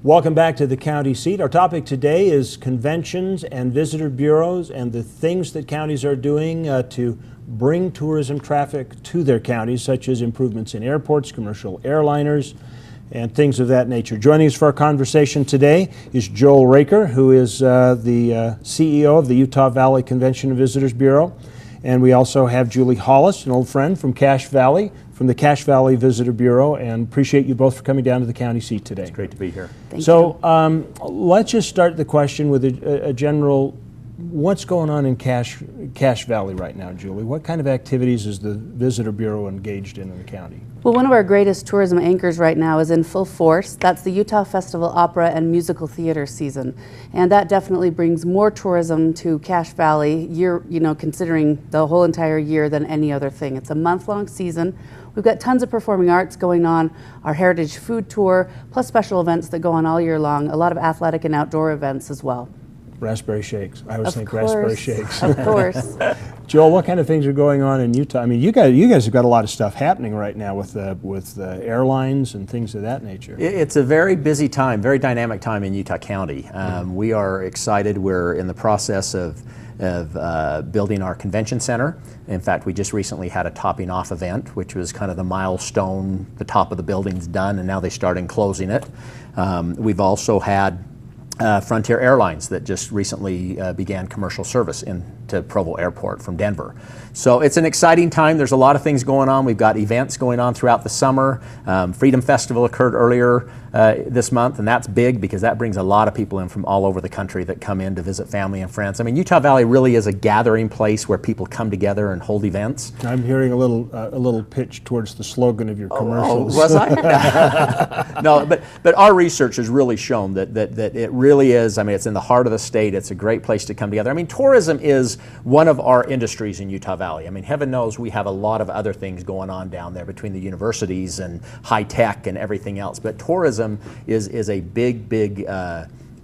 Welcome back to the county seat. Our topic today is conventions and visitor bureaus and the things that counties are doing to bring tourism traffic to their counties, such as improvements in airports, commercial airliners, and things of that nature. Joining us for our conversation today is Joel Raker, who is the CEO of the Utah Valley Convention and Visitors Bureau. And we also have Julie Hollist, an old friend from Cache Valley, from the Cache Valley Visitor Bureau, and appreciate you both for coming down to the county seat today. It's great to be here. Thank you. Let's just start the question with a general, what's going on in Cache Valley right now, Julie? What kind of activities is the Visitor Bureau engaged in the county? Well, one of our greatest tourism anchors right now is in full force. That's the Utah Festival Opera and Musical Theater season. And that definitely brings more tourism to Cache Valley, considering the whole entire year than any other thing. It's a month-long season. We've got tons of performing arts going on, our heritage food tour, plus special events that go on all year long, a lot of athletic and outdoor events as well. Raspberry shakes. I always think raspberry shakes. Of course. Joel, what kind of things are going on in Utah? I mean, you guys have got a lot of stuff happening right now with the airlines and things of that nature. It's a very busy time, very dynamic time in Utah County. We are excited. We're in the process of building our convention center. In fact, we just recently had a topping off event, which was kind of the milestone. The top of the building's done, and now they start enclosing it. We've also had Frontier Airlines that just recently began commercial service into Provo Airport from Denver. So it's an exciting time. There's a lot of things going on. We've got events going on throughout the summer. Freedom Festival occurred earlier this month, and that's big because that brings a lot of people in from all over the country that come in to visit family and friends. I mean, Utah Valley really is a gathering place where people come together and hold events. I'm hearing a little pitch towards the slogan of your commercials. Oh, was I? No, but our research has really shown that it really is. I mean, it's in the heart of the state. It's a great place to come together. I mean, tourism is one of our industries in Utah Valley. I mean, heaven knows we have a lot of other things going on down there between the universities and high tech and everything else. But tourism is a big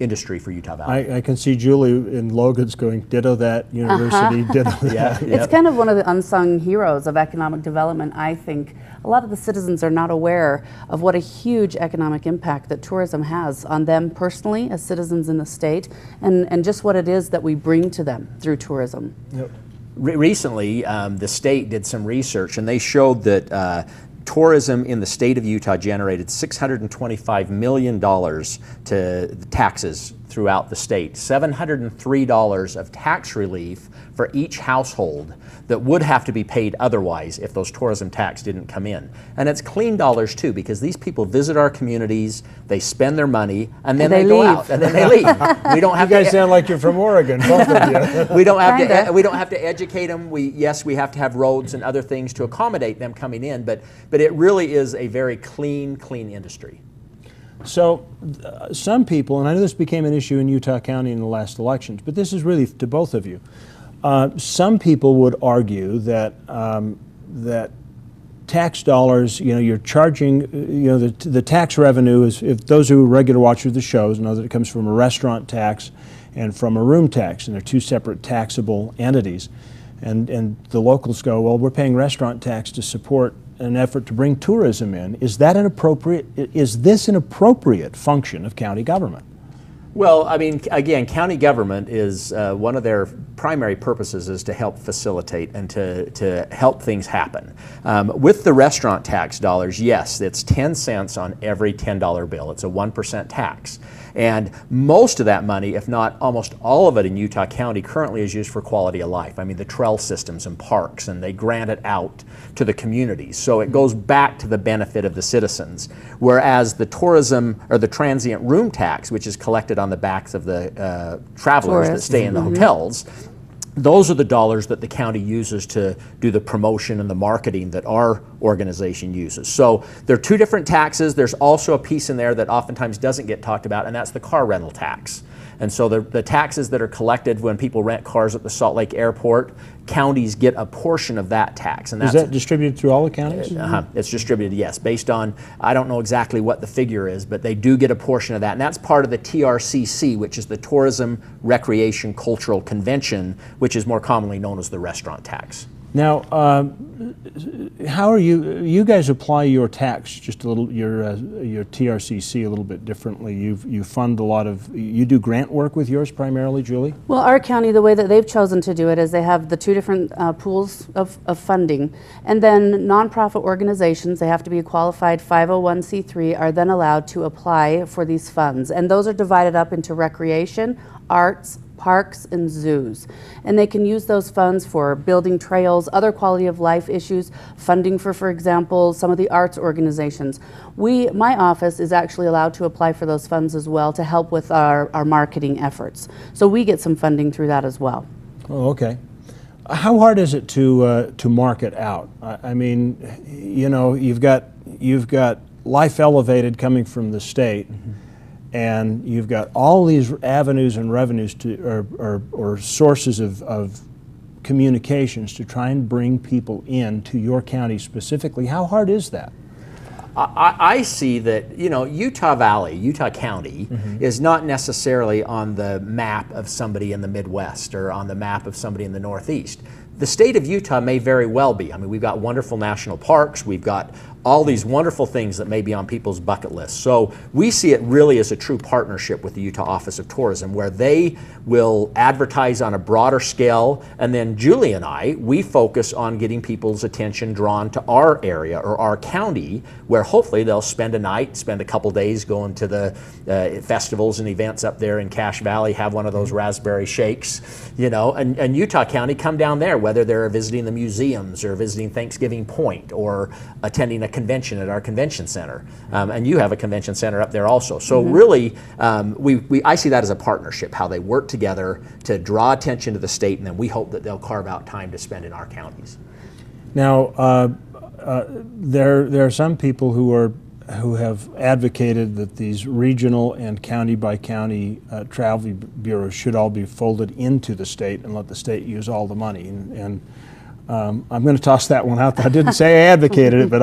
industry for Utah Valley. I can see Julie in Logan's going, ditto that, university, ditto that. It's kind of one of the unsung heroes of economic development, I think. A lot of the citizens are not aware of what a huge economic impact that tourism has on them personally as citizens in the state, and just what it is that we bring to them through tourism. Yep. Recently, the state did some research, and they showed that tourism in the state of Utah generated $625 million to taxes throughout the state, $703 of tax relief for each household that would have to be paid otherwise if those tourism tax didn't come in. And it's clean dollars too, because these people visit our communities, they spend their money, and then they go out, and then they leave. We don't have you guys sound like you're from Oregon, both of you. we don't have to educate them. Yes, we have to have roads and other things to accommodate them coming in, but it really is a very clean industry. So some people, and I know this became an issue in Utah County in the last elections, but this is really to both of you. Some people would argue that that tax dollars, you're charging, the tax revenue is, if those who are regular watchers of the shows know that it comes from a restaurant tax and from a room tax, and they're two separate taxable entities. And the locals go, well, we're paying restaurant tax to support an effort to bring tourism in. Is this an appropriate function of county government? Well, I mean, again, county government is one of their primary purposes is to help facilitate and to help things happen. With the restaurant tax dollars, yes, it's 10 cents on every $10 bill. It's a 1% tax. And most of that money, if not almost all of it in Utah County, currently is used for quality of life. I mean, the trail systems and parks, and they grant it out to the communities. So it goes back to the benefit of the citizens. Whereas the tourism or the transient room tax, which is collected on the backs of the travelers that stay in the hotels, those are the dollars that the county uses to do the promotion and the marketing that our organization uses. So there are two different taxes. There's also a piece in there that oftentimes doesn't get talked about, and that's the car rental tax. And so the taxes that are collected when people rent cars at the Salt Lake Airport, counties get a portion of that tax. And is that distributed through all the counties? It's distributed, yes, based on, I don't know exactly what the figure is, but they do get a portion of that. And that's part of the TRCC, which is the Tourism, Recreation, Cultural Convention, which is more commonly known as the restaurant tax. Now, how are you guys apply your tax just a little, your TRCC a little bit differently? You fund a lot of, you do grant work with yours primarily, Julie? Well, our county, the way that they've chosen to do it is they have the two different pools of funding, and then nonprofit organizations, they have to be a qualified 501c3, are then allowed to apply for these funds, and those are divided up into recreation, arts, parks, and zoos. And they can use those funds for building trails, other quality of life issues, funding for example, some of the arts organizations. My office is actually allowed to apply for those funds as well to help with our marketing efforts. So we get some funding through that as well. Oh, okay. How hard is it to market out? I mean, you know, you've got Life Elevated coming from the state. Mm-hmm. And you've got all these avenues and revenues or sources of communications to try and bring people in to your county specifically. How hard is that? I see that, you know, Utah Valley, Utah County, mm-hmm. is not necessarily on the map of somebody in the Midwest or on the map of somebody in the Northeast. The state of Utah may very well be. I mean, we've got wonderful national parks, we've got all these wonderful things that may be on people's bucket lists. So we see it really as a true partnership with the Utah Office of Tourism, where they will advertise on a broader scale, and then Julie and I, we focus on getting people's attention drawn to our area or our county, where hopefully they'll spend a night, spend a couple days going to the festivals and events up there in Cache Valley, have one of those raspberry shakes, you know, and Utah County come down there, whether they're visiting the museums or visiting Thanksgiving Point or attending a convention at our convention center, and you have a convention center up there also. So mm-hmm. really, I see that as a partnership, how they work together to draw attention to the state, and then we hope that they'll carve out time to spend in our counties. Now, there are some people who have advocated that these regional and county by county travel bureaus should all be folded into the state and let the state use all the money. And I'm going to toss that one out. I didn't say I advocated it, but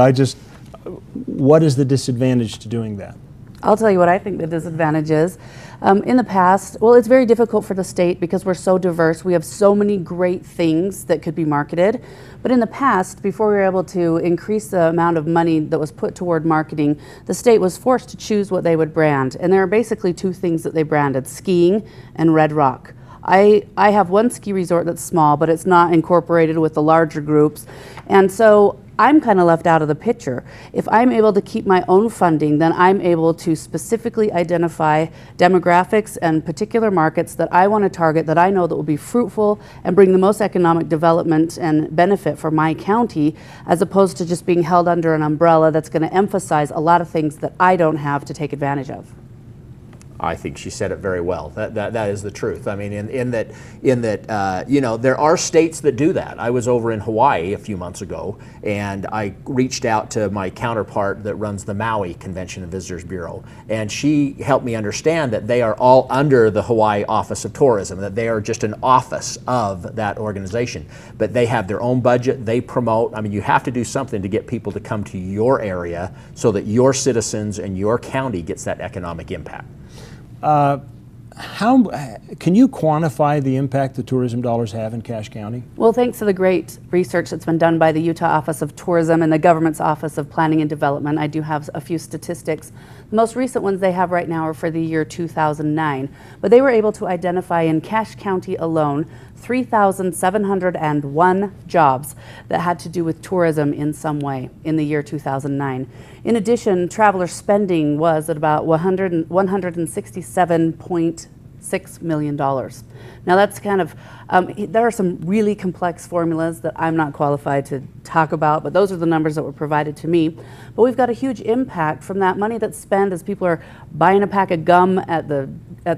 what is the disadvantage to doing that? I'll tell you what I think the disadvantage is. In the past, well, it's very difficult for the state because we're so diverse. We have so many great things that could be marketed. But in the past, before we were able to increase the amount of money that was put toward marketing, the state was forced to choose what they would brand. And there are basically two things that they branded: skiing and Red Rock. I have one ski resort that's small, but it's not incorporated with the larger groups. And so I'm kind of left out of the picture. If I'm able to keep my own funding, then I'm able to specifically identify demographics and particular markets that I want to target, that I know that will be fruitful and bring the most economic development and benefit for my county, as opposed to just being held under an umbrella that's going to emphasize a lot of things that I don't have to take advantage of. I think she said it very well. That is the truth. I mean, in that you know, there are states that do that. I was over in Hawaii a few months ago, and I reached out to my counterpart that runs the Maui Convention and Visitors Bureau, and she helped me understand that they are all under the Hawaii Office of Tourism, that they are just an office of that organization. But they have their own budget, they promote. I mean, you have to do something to get people to come to your area so that your citizens and your county gets that economic impact. How can you quantify the impact the tourism dollars have in Cache County? Well, thanks to the great research that's been done by the Utah Office of Tourism and the government's Office of Planning and Development, I do have a few statistics. The most recent ones they have right now are for the year 2009, but they were able to identify in Cache County alone 3,701 jobs that had to do with tourism in some way in the year 2009. In addition, traveler spending was at about $167.6 million. Now that's kind of, there are some really complex formulas that I'm not qualified to talk about, but those are the numbers that were provided to me. But we've got a huge impact from that money that's spent as people are buying a pack of gum at the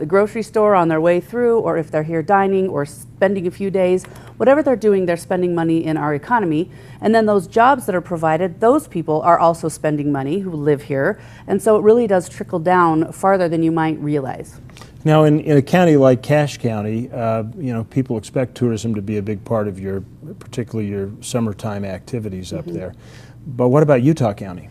grocery store on their way through, or if they're here dining or spending a few days. Whatever they're doing, they're spending money in our economy. And then those jobs that are provided, those people are also spending money who live here. And so it really does trickle down farther than you might realize. Now, in a county like Cache County, you know, people expect tourism to be a big part of particularly your summertime activities up there. But what about Utah County?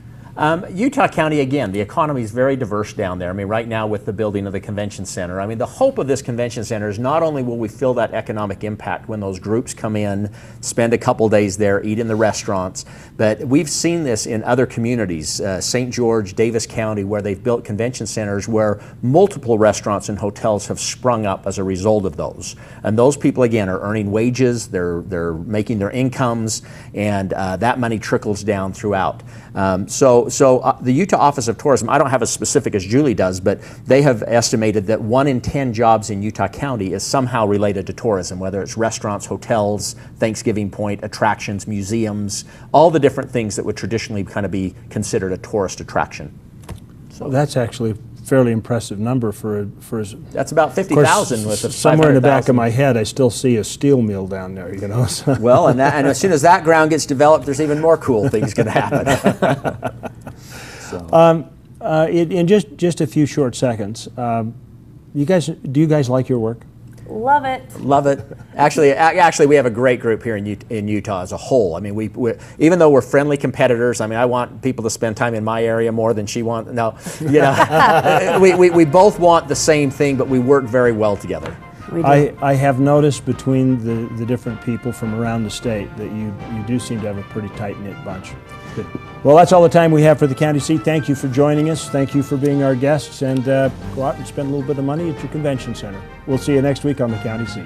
Utah County, again, the economy is very diverse down there. I mean, right now with the building of the convention center, I mean, the hope of this convention center is not only will we feel that economic impact when those groups come in, spend a couple days there, eat in the restaurants, but we've seen this in other communities, St. George, Davis County, where they've built convention centers where multiple restaurants and hotels have sprung up as a result of those. And those people, again, are earning wages, they're making their incomes, and that money trickles down throughout. So the Utah Office of Tourism, I don't have as specific as Julie does, but they have estimated that 1 in 10 jobs in Utah County is somehow related to tourism, whether it's restaurants, hotels, Thanksgiving Point, attractions, museums, all the different things that would traditionally kind of be considered a tourist attraction. So that's actually a fairly impressive number for that's about 50,000 with the somewhere in the back of my head I still see a steel mill down there, you know. Well, and as soon as that ground gets developed, there's even more cool things going to happen. In just a few short seconds, do you guys like your work? Love it. Love it. Actually, we have a great group here in Utah as a whole. I mean, we even though we're friendly competitors, I mean, I want people to spend time in my area more than she wants. No, you know, we both want the same thing, but we work very well together. I have noticed between the different people from around the state that you do seem to have a pretty tight-knit bunch. Good. Well, that's all the time we have for the county seat. Thank you for joining us. Thank you for being our guests, and go out and spend a little bit of money at your convention center. We'll see you next week on the county seat.